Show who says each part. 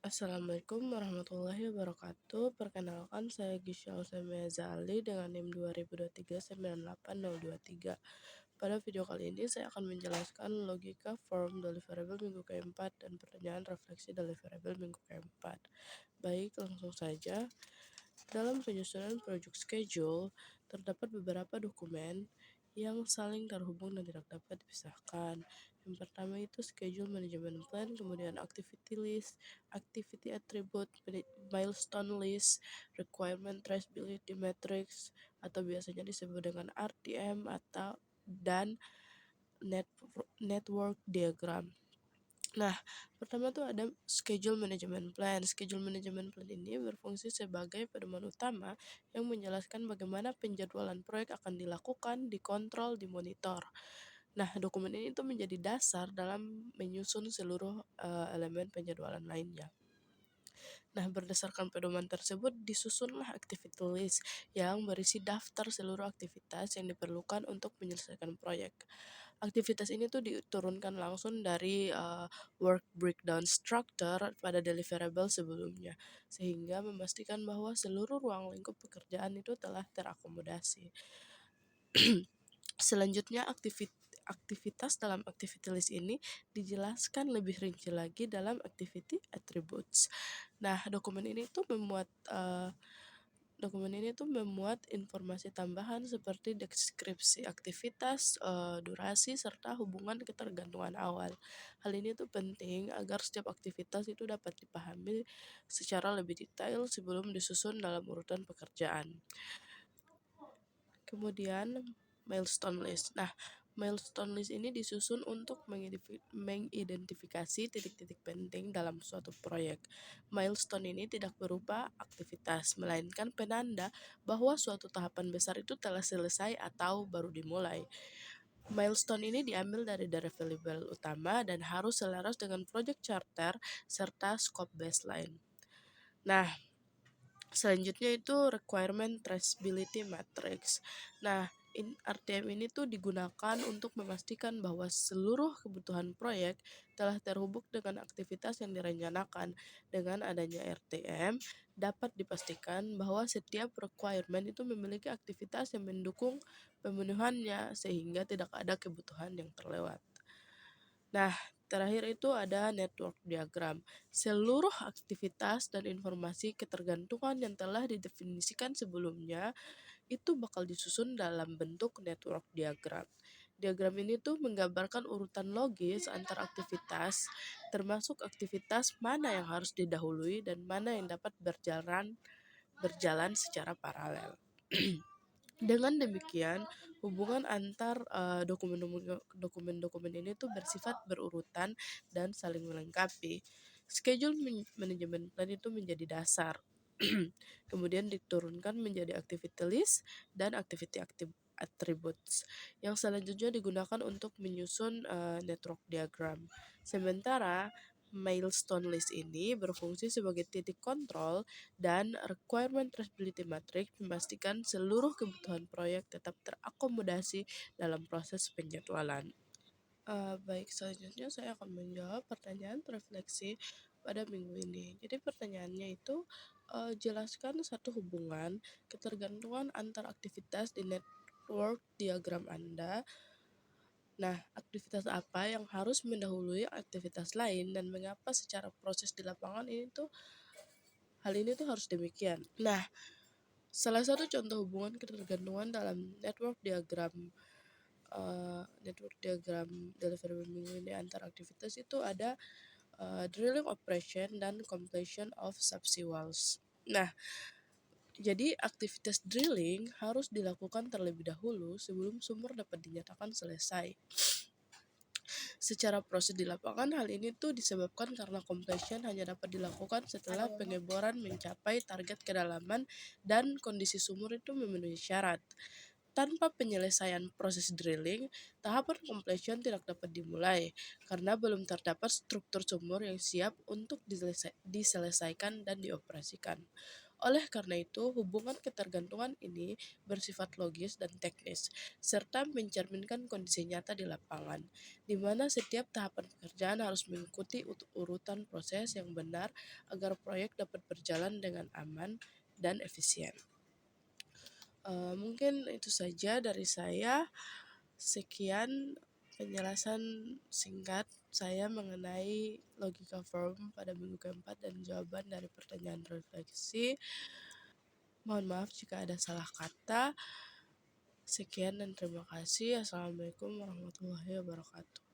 Speaker 1: Assalamualaikum warahmatullahi wabarakatuh. Perkenalkan, saya Gisya Ausamia Zali dengan NIM 2023 Pada video kali ini saya akan menjelaskan logika form deliverable minggu keempat dan pertanyaan refleksi deliverable minggu keempat. Baik, langsung saja. Dalam penyusunan project schedule, terdapat beberapa dokumen yang saling terhubung dan tidak dapat dipisahkan. Yang pertama itu schedule management plan, kemudian activity list, activity attribute, milestone list, requirement traceability matrix, atau biasanya disebut dengan RTM dan network diagram. Nah, pertama tuh ada schedule management plan. Schedule management plan ini berfungsi sebagai pedoman utama yang menjelaskan bagaimana penjadwalan proyek akan dilakukan, dikontrol, dimonitor. Nah, dokumen ini tuh menjadi dasar dalam menyusun seluruh elemen penjadwalan lainnya. Nah, berdasarkan pedoman tersebut disusunlah activity list yang berisi daftar seluruh aktivitas yang diperlukan untuk menyelesaikan proyek. Aktivitas ini tuh diturunkan langsung dari work breakdown structure pada deliverable sebelumnya, sehingga memastikan bahwa seluruh ruang lingkup pekerjaan itu telah terakomodasi. Selanjutnya, aktivitas dalam activity list ini dijelaskan lebih rinci lagi dalam activity attributes. Nah, dokumen ini tuh memuat informasi tambahan seperti deskripsi aktivitas, durasi, serta hubungan ketergantungan awal. Hal ini tuh penting agar setiap aktivitas itu dapat dipahami secara lebih detail sebelum disusun dalam urutan pekerjaan. Kemudian milestone list. Nah, milestone list ini disusun untuk mengidentifikasi titik-titik penting dalam suatu proyek. Milestone ini tidak berupa aktivitas, melainkan penanda bahwa suatu tahapan besar itu telah selesai atau baru dimulai. Milestone ini diambil dari deliverable utama dan harus selaras dengan project charter serta scope baseline. Nah, selanjutnya itu requirement traceability matrix. Nah, RTM ini tuh digunakan untuk memastikan bahwa seluruh kebutuhan proyek telah terhubung dengan aktivitas yang direncanakan. Dengan adanya RTM, dapat dipastikan bahwa setiap requirement itu memiliki aktivitas yang mendukung pemenuhannya sehingga tidak ada kebutuhan yang terlewat. Nah, terakhir itu ada network diagram. Seluruh aktivitas dan informasi ketergantungan yang telah didefinisikan sebelumnya itu bakal disusun dalam bentuk network diagram. Diagram ini tuh menggambarkan urutan logis antar aktivitas, termasuk aktivitas mana yang harus didahului dan mana yang dapat berjalan secara paralel. Dengan demikian, hubungan antar dokumen-dokumen ini tuh bersifat berurutan dan saling melengkapi. Schedule management plan itu menjadi dasar, kemudian diturunkan menjadi activity list dan activity attributes yang selanjutnya digunakan untuk menyusun network diagram. Sementara milestone list ini berfungsi sebagai titik kontrol dan requirement traceability matrix memastikan seluruh kebutuhan proyek tetap terakomodasi dalam proses penjadwalan. Baik, selanjutnya saya akan menjawab pertanyaan refleksi pada minggu ini. Jadi pertanyaannya itu jelaskan satu hubungan ketergantungan antar aktivitas di network diagram Anda. Nah, aktivitas apa yang harus mendahului aktivitas lain dan mengapa secara proses di lapangan hal ini tuh harus demikian. Nah, salah satu contoh hubungan ketergantungan dalam network diagram deliverable minggu ini antar aktivitas itu ada drilling operation dan completion of subsea walls. Nah, jadi aktivitas drilling harus dilakukan terlebih dahulu sebelum sumur dapat dinyatakan selesai. Secara proses di lapangan, hal ini tuh disebabkan karena completion hanya dapat dilakukan setelah pengeboran mencapai target kedalaman dan kondisi sumur itu memenuhi syarat. Tanpa penyelesaian proses drilling, tahapan completion tidak dapat dimulai karena belum terdapat struktur sumur yang siap untuk diselesaikan dan dioperasikan. Oleh karena itu, hubungan ketergantungan ini bersifat logis dan teknis, serta mencerminkan kondisi nyata di lapangan, di mana setiap tahapan pekerjaan harus mengikuti urutan proses yang benar agar proyek dapat berjalan dengan aman dan efisien. Mungkin itu saja dari saya. Sekian penjelasan singkat saya mengenai logika form pada minggu keempat dan jawaban dari pertanyaan refleksi. Mohon maaf jika ada salah kata. Sekian dan terima kasih. Assalamualaikum warahmatullahi wabarakatuh.